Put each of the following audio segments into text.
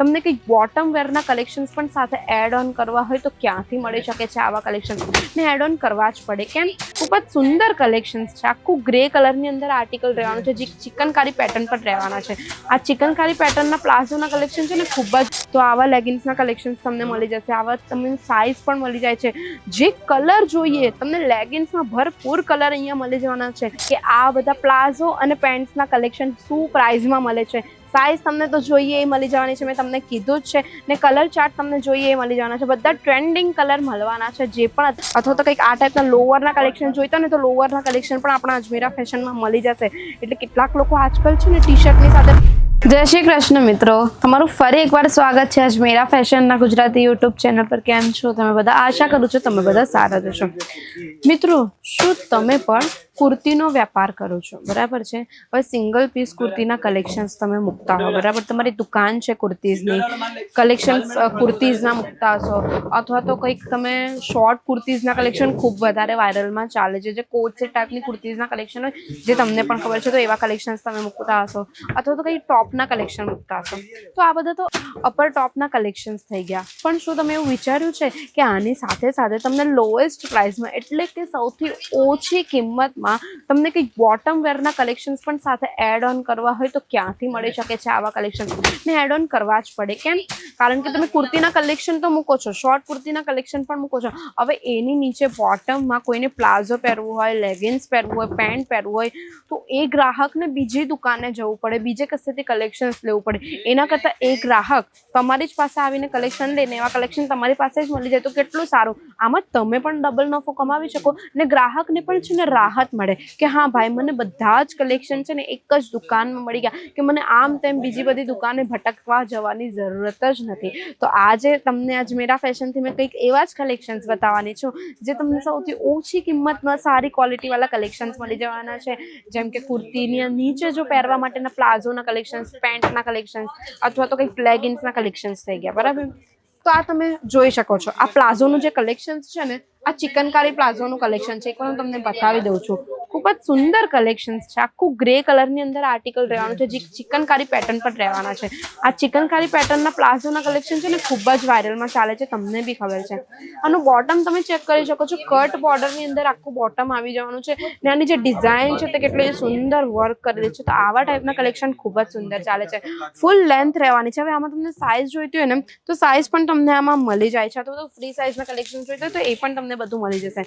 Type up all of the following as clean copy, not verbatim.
તમને કંઈક bottom વેરના collections પણ સાથે એડ ઓન કરવા હોય તો ક્યાંથી મળી શકે છે આવા કલેક્શન્સ ને એડ ઓન કરવા જ પડે કેમ ખૂબ જ સુંદર કલેક્શન્સ છે। આખું ગ્રે કલરની અંદર આર્ટિકલ રહેવાનું છે જે ચિકનકારી પેટર્ન પર રહેવાના છે। આ ચિકનકારી પેટર્નના પ્લાઝોના કલેક્શન છે ને ખૂબ જ તો આવા લેગિન્સના કલેક્શન્સ તમને મળી જશે। આવા તમને સાઇઝ પણ મળી જાય છે। જે કલર જોઈએ તમને લેગિન્સમાં ભરપૂર કલર અહીંયા મળી જવાના છે કે આ બધા પ્લાઝો અને પેન્ટ્સના કલેક્શન શું પ્રાઇઝમાં મળે છે। સાઇઝ તમને તો જોઈએ એ મળી જવાની છે, મેં તમને કીધું જ છે ને કલર ચાર્ટ તમને જોઈએ એ મળી જવાના છે। બધા ટ્રેન્ડિંગ કલર મળવાના છે જે પણ અથવા તો કંઈક આ ટાઈપના લોવરના કલેક્શન જોઈતા ને તો લોવરના કલેક્શન પણ આપણા અજમેરા ફેશનમાં મળી જશે। એટલે કેટલાક લોકો આજકાલ છે ને ટી શર્ટની સાથે જય શ્રી કૃષ્ણ મિત્રો, તમારું ફરી એકવાર સ્વાગત છે અજમેરા ફેશનના ગુજરાતી યુટ્યુબ ચેનલ પર। કેમ છો તમે બધા? આશા કરું છું તમે બધા સારા જશો। મિત્રો, શું તમે પણ કુર્તીનો વેપાર કરો છો? બરાબર છે। હવે સિંગલ પીસ કુર્તીના કલેક્શન્સ તમે મૂકતા હો, બરાબર, તમારી દુકાન છે કુર્તીઝની, કલેક્શન્સ કુર્તીઝના મૂકતા હશો અથવા તો કંઈક તમે શોર્ટ કુર્તીઝના કલેક્શન ખૂબ વધારે વાયરલમાં ચાલે છે જે કોટ સેટ ટાઈપની કુર્તીઝના કલેક્શન હોય જે તમને પણ ખબર છે તો એવા કલેક્શન્સ તમે મૂકતા હશો અથવા તો કંઈ ટોપના કલેક્શન મૂકતા હશો। તો આ બધા તો અપર ટોપના કલેક્શન્સ થઈ ગયા, પણ શું તમે એવું વિચાર્યું છે કે આની સાથે સાથે તમને લોએસ્ટ પ્રાઇસમાં એટલે કે સૌથી ઓછી કિંમતમાં તમને કંઈક બોટમ વેરના કલેક્શન્સ પણ સાથે એડ ઓન કરવા હોય તો ક્યાંથી મળી શકે છે આવા કલેક્શન ને એડ ઓન કરવા જ પડે કેમ કારણ કે તમે કુર્તીના કલેક્શન તો મૂકો છો, શોર્ટ કુર્તીના કલેક્શન પણ મૂકો છો, હવે એની નીચે બોટમમાં કોઈને પ્લાઝો પહેરવું હોય, લેગિન્સ પહેરવું હોય, પેન્ટ પહેરવું હોય તો એ ગ્રાહકને બીજી દુકાને જવું પડે, બીજે કશેથી કલેક્શન્સ લેવું પડે। એના કરતાં એ ગ્રાહક તમારી જ પાસે આવીને કલેક્શન લઈને એવા કલેક્શન તમારી પાસે જ મળી જાય તો કેટલું સારું। આમાં તમે પણ ડબલ નફો કમાવી શકો ને ગ્રાહકને પણ છે ને રાહત મળે કે હા ભાઈ મને બધા જ કલેક્શન છે ને એક જ દુકાનમાં મળી ગયા કે મને આમ તેમ બીજી બધી દુકાને ભટકવા જવાની જરૂરત જ નથી। તો આજે તમને અજમેરા ફેશનથી મેં કંઈક એવા જ કલેક્શન્સ બતાવવાની છું જે તમને સૌથી ઓછી કિંમતમાં સારી ક્વોલિટીવાળા કલેક્શન્સ મળી જવાના છે। જેમ કે કુર્તીની નીચે જો પહેરવા માટેના પ્લાઝોના કલેક્શન્સ, પેન્ટના કલેક્શન્સ અથવા તો કંઈક લેગિન્સના કલેક્શન્સ થઈ ગયા, બરાબર। તો આ તમે જોઈ શકો છો આ પ્લાઝોનું જે કલેક્શન્સ છે ને આ ચિકનકારી પ્લાઝોનું કલેક્શન છે, એક વાર હું તમને બતાવી દઉં છું। ખૂબ જ સુંદર કલેક્શન્સ છે, આખું ગ્રે કલરની અંદર આર્ટિકલ રહેવાનું છે જે ચિકનકારી પેટર્ન પર રહેવાના છે। આ ચિકનકારી પેટર્નના પ્લાઝોના કલેક્શન છે ને ખૂબ જ વાયરલમાં ચાલે છે, તમને બી ખબર છે। આનું બોટમ તમે ચેક કરી શકો છો, કટ બોર્ડરની અંદર આખું બોટમ આવી જવાનું છે ને આની જે ડિઝાઇન છે તે કેટલી સુંદર વર્ક કરેલી છે, તો આવા ટાઈપના કલેક્શન ખૂબ જ સુંદર ચાલે છે। ફૂલ લેન્થ રહેવાની છે। હવે આમાં તમને સાઇઝ જોઈતી હોય ને તો સાઇઝ પણ તમને આમાં મળી જાય છે, અથવા તો ફ્રી સાઇઝના કલેક્શન જોઈતા હોય તો એ પણ તમને બધું મળી જશે।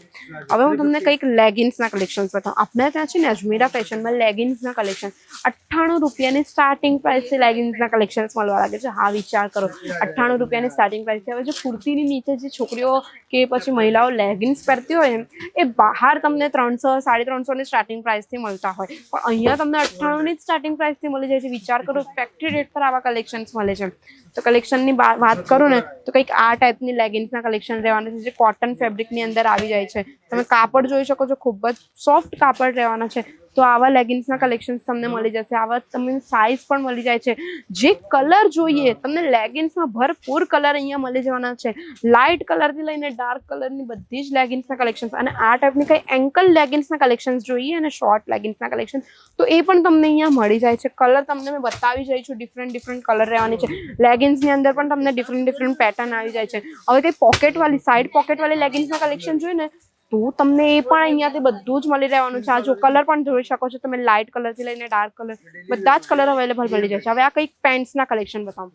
હવે હું તમને કંઈક લેગિન્સના કલેક્શન્સ બતાવું। આપણે ત્યાં છે ને અજમેરા ફેશનમાં લેગિન્સના કલેક્શન 98 રૂપિયાની સ્ટાર્ટિંગ પ્રાઇસથી લેગિન્સના કલેક્શન્સ મળવા લાગે છે। હા, વિચાર કરો, 98 રૂપિયાની સ્ટાર્ટિંગ પ્રાઇસથી। હવે જો કુર્તીની નીચે જે છોકરીઓ કે પછી મહિલાઓ લેગિન્સ પહેરતી હોય ને એ બહાર તમને 300, 350ની સ્ટાર્ટિંગ પ્રાઇસથી મળતા હોય, પણ અહીંયા તમને 98ની જ સ્ટાર્ટિંગ પ્રાઇસથી મળી જાય છે। વિચાર કરો, ફેક્ટરી રેટ પર આવા કલેક્શન્સ મળે છે। તો કલેક્શનની વાત કરું ને તો કંઈક આ ટાઈપની લેગિન્સના કલેક્શન રહેવાના છે જે કોટન ફેબ્રિકની અંદર આવી જાય છે। તમે કાપડ જોઈ શકો છો, ખૂબ જ સોફ્ટ કાપડ રહેવાના છે। તો આવા લેગિન્સના કલેક્શન્સ તમને મળી જશે। આવા તમને સાઇઝ પણ મળી જાય છે। જે કલર જોઈએ તમને લેગિન્સમાં ભરપૂર કલર અહીંયા મળી જવાના છે। લાઇટ કલરથી લઈને ડાર્ક કલરની બધી જ લેગિન્સના કલેક્શન્સ અને આ ટાઈપની કંઈ એન્કલ લેગિન્સના કલેક્શન્સ જોઈએ અને શોર્ટ લેગિન્સના કલેક્શન તો એ પણ તમને અહીંયા મળી જાય છે। કલર તમને મેં બતાવી જ રહી છું, ડિફરન્ટ કલર રહેવાની છે। લેગિન્સની અંદર પણ તમને ડિફરન્ટ પેટર્ન આવી જાય છે। હવે કંઈ પોકેટવાળી, સાઇડ પોકેટવાળી લેગિન્સના કલેક્શન જોઈએ ને તો તમને એ પણ અહીંયાથી બધું જ મળી રહેવાનું છે। આ જો કલર પણ જોઈ શકો છો તમે, લાઇટ કલરથી લઈને ડાર્ક કલર બધા જ કલર અવેલેબલ મળી જાય છે। હવે આ કંઈક પેન્ટ્સના કલેક્શન બતાવું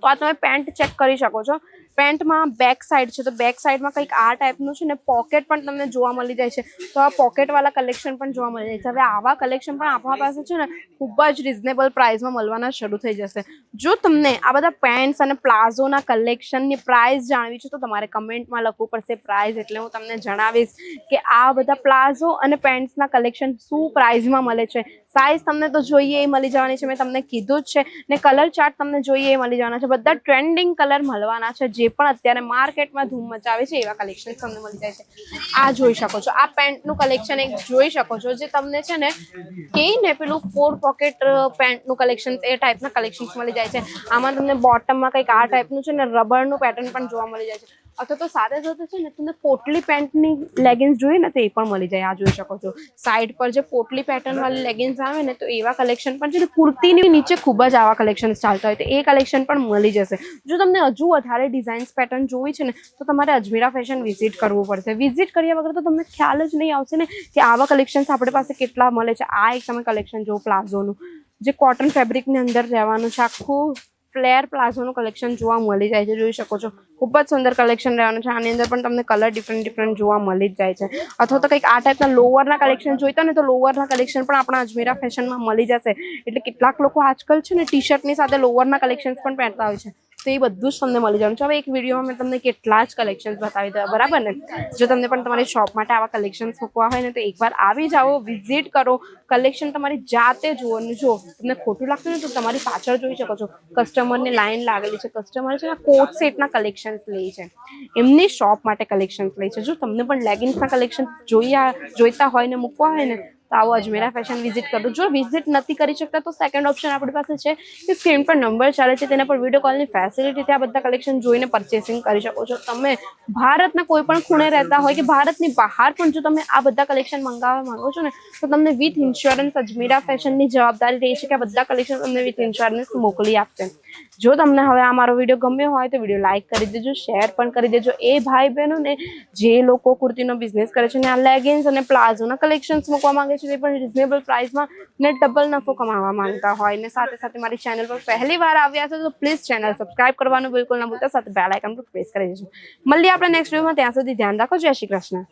તો આ તમે પેન્ટ ચેક કરી શકો છો। પેન્ટમાં બેક સાઈડ છે તો બેક સાઈડમાં કંઈક આ ટાઈપનું છે ને પોકેટ પણ તમને જોવા મળી જાય છે, તો આ પોકેટવાળા કલેક્શન પણ જોવા મળી જાય છે। હવે આવા કલેક્શન પણ આપણા પાસે છે ને ખૂબ જ રિઝનેબલ પ્રાઇસમાં મળવાના શરૂ થઈ જશે। જો તમને આ બધા પેન્ટ્સ અને પ્લાઝોના કલેક્શનની પ્રાઇસ જાણવી છે તો તમારે કમેન્ટમાં લખવું પડશે પ્રાઇસ, એટલે હું તમને જણાવીશ કે આ બધા પ્લાઝો અને પેન્ટ્સના કલેક્શન શું પ્રાઇસમાં મળે છે। સાઇઝ તમને તો જોઈએ એ મળી જવાની છે, મેં તમને કીધું જ છે, ને કલર ચાર્ટ તમને જોઈએ એ મળી જવાના છે। બધા ટ્રેન્ડિંગ કલર મળવાના છે જે પણ અત્યારે માર્કેટમાં ધૂમ મચાવે છે એવા કલેક્શન તમને મળી જાય છે। આ જોઈ શકો છો, આ પેન્ટનું કલેક્શન એક જોઈ શકો છો જે તમને છે ને કહીને પેલું 4 પોકેટ પેન્ટનું કલેક્શન એ ટાઈપના કલેક્શન્સ મળી જાય છે। આમાં તમને બોટમમાં કંઈક આ ટાઈપનું છે ને રબરનું પેટર્ન પણ જોવા મળી જાય છે। અથવા તો સાથે સાથે છે ને તમને પોટલી પેન્ટની લેગિન્સ જોઈએ ને તો એ પણ મળી જાય. આ જોઈ શકો છો સાઈડ પર જે પોટલી પેટર્ન વાળી લેગિન્સ આવે ને તો એવા કલેક્શન પણ છે. કુર્તીની નીચે ખૂબ જ આવા કલેક્શન ચાલતા હોય તો એ કલેક્શન પણ મળી જશે. જો તમને હજુ વધારે ડિઝાઇન્સ પેટર્ન જોઈ છે ને તો તમારે અજમેરા ફેશન વિઝિટ કરવું પડશે. વિઝિટ કર્યા વગર તો તમને ખ્યાલ જ નહીં આવશે ને કે આવા કલેક્શન્સ આપણી પાસે કેટલા મળે છે. આ એક તમે કલેક્શન જો પ્લાઝોનું જે કોટન ફેબ્રિકની અંદર રહેવાનું છે, આખું ફ્લેર પ્લાઝોનું કલેક્શન જોવા મળી જાય છે. જોઈ શકો છો ખૂબ જ સુંદર કલેક્શન રહેવાનું છે. આની અંદર પણ તમને કલર ડિફરન્ટ જોવા મળી જ જાય છે. અથવા તો કંઈક આ ટાઈપના લોવરના કલેક્શન જોઈતા ને તો લોવરના કલેક્શન પણ આપણા અજમેરા ફેશનમાં મળી જશે. એટલે કેટલાક લોકો આજકાલ છે ને ટી શર્ટની સાથે લોવરના કલેક્શન્સ પણ પહેરતા હોય છે. તો એ બધું જ તમને મળી જવાનું છે. હવે એક વિડીયોમાં મેં તમને કેટલા જ કલેક્શન્સ બતાવી દીધા, બરાબર ને? જો તમને પણ તમારી શોપ માટે આવા કલેક્શન્સ મૂકવા હોય ને તો એકવાર આવી જાઓ, વિઝિટ કરો, કલેક્શન તમારી જાતે જોવાનું. જો તમને ખોટું લાગતું ને તો તમારી પાછળ જોઈ શકો છો કસ્ટમરની લાઈન લાગેલી છે. કસ્ટમર છે ને કોટ સેટના કલેક્શન્સ લે છે, એમની શોપ માટે કલેક્શન્સ લે છે. જો તમને પણ લેગિન્સના કલેક્શન જોઈતા હોય ને મૂકવા હોય ને તો આવો અજમેરા ફેશન વિઝિટ કરો. જો વિઝિટ નથી કરી શકતા તો સેકન્ડ ઓપ્શન આપણી પાસે છે કે સ્ક્રીન પર નંબર ચાલે છે તેના પર વિડીયો કોલની ફેસિલિટીથી આ બધા કલેક્શન જોઈને પરચેસિંગ કરી શકો છો. તમે ભારતના કોઈ પણ ખૂણે રહેતા હોય કે ભારતની બહાર પણ જો તમે આ બધા કલેક્શન મંગાવવા માંગો છો ને તો તમને વિથ ઇન્સ્યોરન્સ અજમેરા ફેશનની જવાબદારી રહે છે કે આ બધા કલેક્શન તમને વિથ ઇન્સ્યોરન્સ મોકલી આપશે. જો તમને હવે આ મારો વિડીયો ગમ્યો હોય તો વિડીયો લાઇક કરી દેજો, શેર પણ કરી દેજો. એ ભાઈ બહેનોને જે લોકો કુર્તીનો બિઝનેસ કરે છે ને આ લેગિન્સ અને પ્લાઝોના કલેક્શન્સ મૂકવા માંગે છે તે પણ રિઝનેબલ પ્રાઇસમાં ને ડબલ નફો કમાવા માંગતા હોય ને સાથે સાથે મારી ચેનલ પર પહેલી વાર આવ્યા છો તો પ્લીઝ ચેનલ સબસ્ક્રાઇબ કરવાનું બિલકુલ ના ભૂલતા, સાથે બેલ આઇકન પર પ્રેસ કરી દેજો. મળીએ આપણે નેક્સ્ટ વિડીયોમાં. ત્યાં સુધી ધ્યાન રાખો. જય શ્રી કૃષ્ણ.